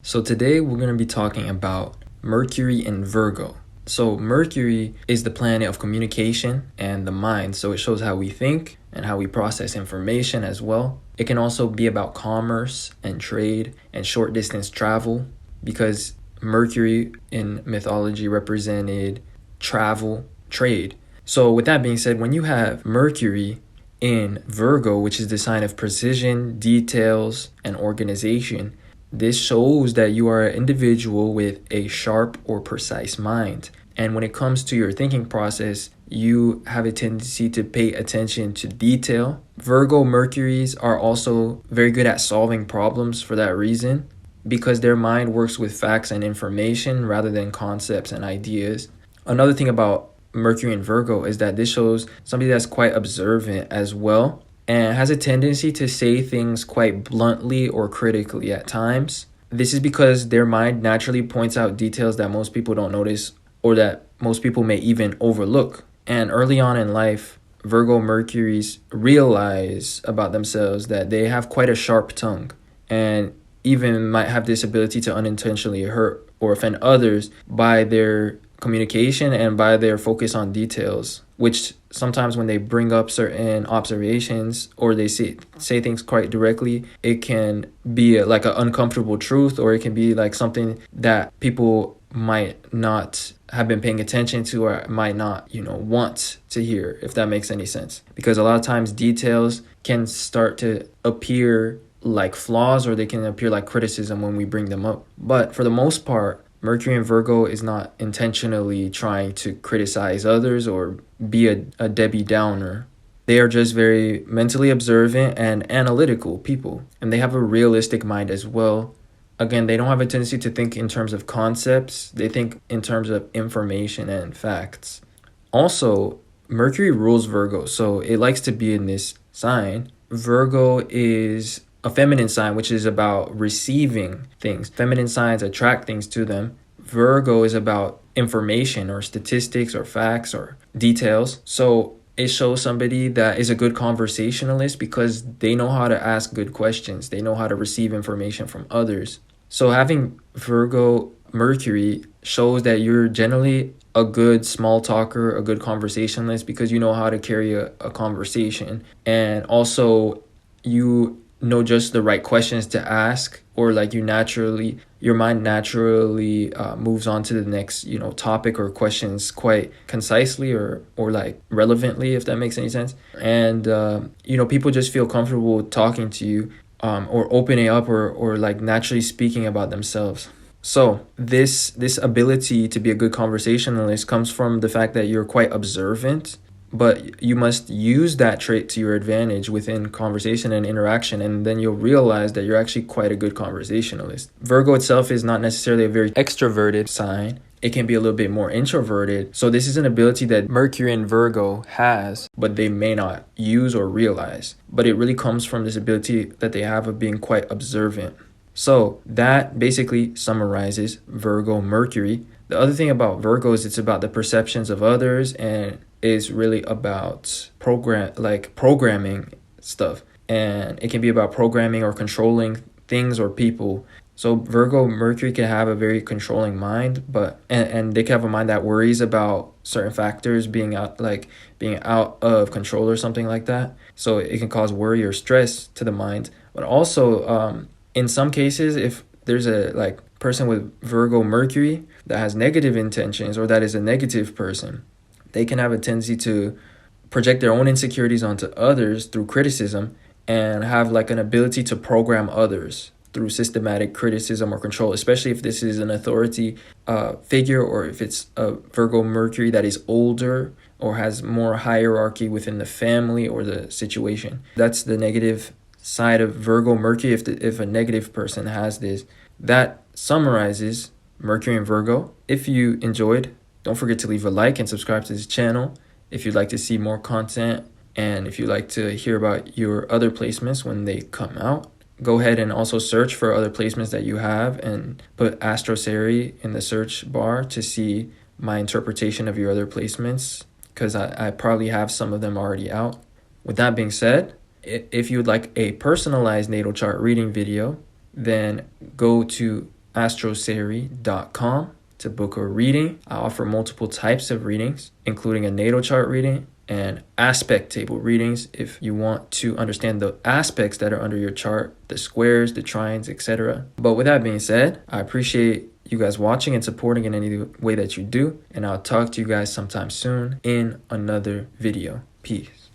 So today we're going to be talking about Mercury in Virgo. So Mercury is the planet of communication and the mind. So it shows how we think and how we process information as well. It can also be about commerce and trade and short distance travel, because Mercury in mythology represented travel, trade. So with that being said, when you have Mercury in Virgo, which is the sign of precision, details, and organization, this shows that you are an individual with a sharp or precise mind. And when it comes to your thinking process, you have a tendency to pay attention to detail. Virgo Mercuries are also very good at solving problems for that reason, because their mind works with facts and information rather than concepts and ideas. Another thing about Mercury in Virgo is that this shows somebody that's quite observant as well, and has a tendency to say things quite bluntly or critically at times. This is because their mind naturally points out details that most people don't notice, or that most people may even overlook. And early on in life, Virgo Mercuries realize about themselves that they have quite a sharp tongue, and even might have this ability to unintentionally hurt or offend others by their communication and by their focus on details, which sometimes when they bring up certain observations or they say things quite directly, it can be like an uncomfortable truth, or it can be like something that people might not have been paying attention to, or might not, want to hear, if that makes any sense. Because a lot of times details can start to appear like flaws, or they can appear like criticism when we bring them up. But for the most part, Mercury in Virgo is not intentionally trying to criticize others or be a Debbie Downer. They are just very mentally observant and analytical people, and they have a realistic mind as well. Again, they don't have a tendency to think in terms of concepts. They think in terms of information and facts. Also, Mercury rules Virgo, so it likes to be in this sign. Virgo is a feminine sign, which is about receiving things. Feminine signs attract things to them. Virgo is about information or statistics or facts or details. So it shows somebody that is a good conversationalist because they know how to ask good questions. They know how to receive information from others. So having Virgo Mercury shows that you're generally a good small talker, a good conversationalist, because you know how to carry a conversation. And also you know just the right questions to ask, or like your mind naturally moves on to the next topic or questions quite concisely or like relevantly, if that makes any sense. And people just feel comfortable talking to you, or opening up, or like naturally speaking about themselves. So this ability to be a good conversationalist comes from the fact that you're quite observant, but you must use that trait to your advantage within conversation and interaction, and then you'll realize that you're actually quite a good conversationalist. Virgo itself is not necessarily a very extroverted sign. It can be a little bit more introverted. So this is an ability that Mercury in Virgo has, but they may not use or realize. But it really comes from this ability that they have of being quite observant. So that basically summarizes Virgo Mercury. The other thing about Virgo is it's about the perceptions of others, and is really about programming stuff. And it can be about programming or controlling things or people. So Virgo Mercury can have a very controlling mind, but and they can have a mind that worries about certain factors being out of control or something like that. So it can cause worry or stress to the mind. But also in some cases, if there's a person with Virgo Mercury that has negative intentions, or that is a negative person, they can have a tendency to project their own insecurities onto others through criticism, and have an ability to program others through systematic criticism or control, especially if this is an authority figure, or if it's a Virgo Mercury that is older or has more hierarchy within the family or the situation. That's the negative side of Virgo Mercury if a negative person has this. That summarizes Mercury in Virgo. If you enjoyed, don't forget to leave a like and subscribe to this channel if you'd like to see more content, and if you'd like to hear about your other placements when they come out. Go ahead and also search for other placements that you have, and put AstroSeri in the search bar to see my interpretation of your other placements, because I probably have some of them already out. With that being said, if you would like a personalized natal chart reading video, then go to astroseri.com to book a reading. I offer multiple types of readings, including a natal chart reading and aspect table readings if you want to understand the aspects that are under your chart, the squares, the trines, etc. But with that being said, I appreciate you guys watching and supporting in any way that you do, and I'll talk to you guys sometime soon in another video. Peace.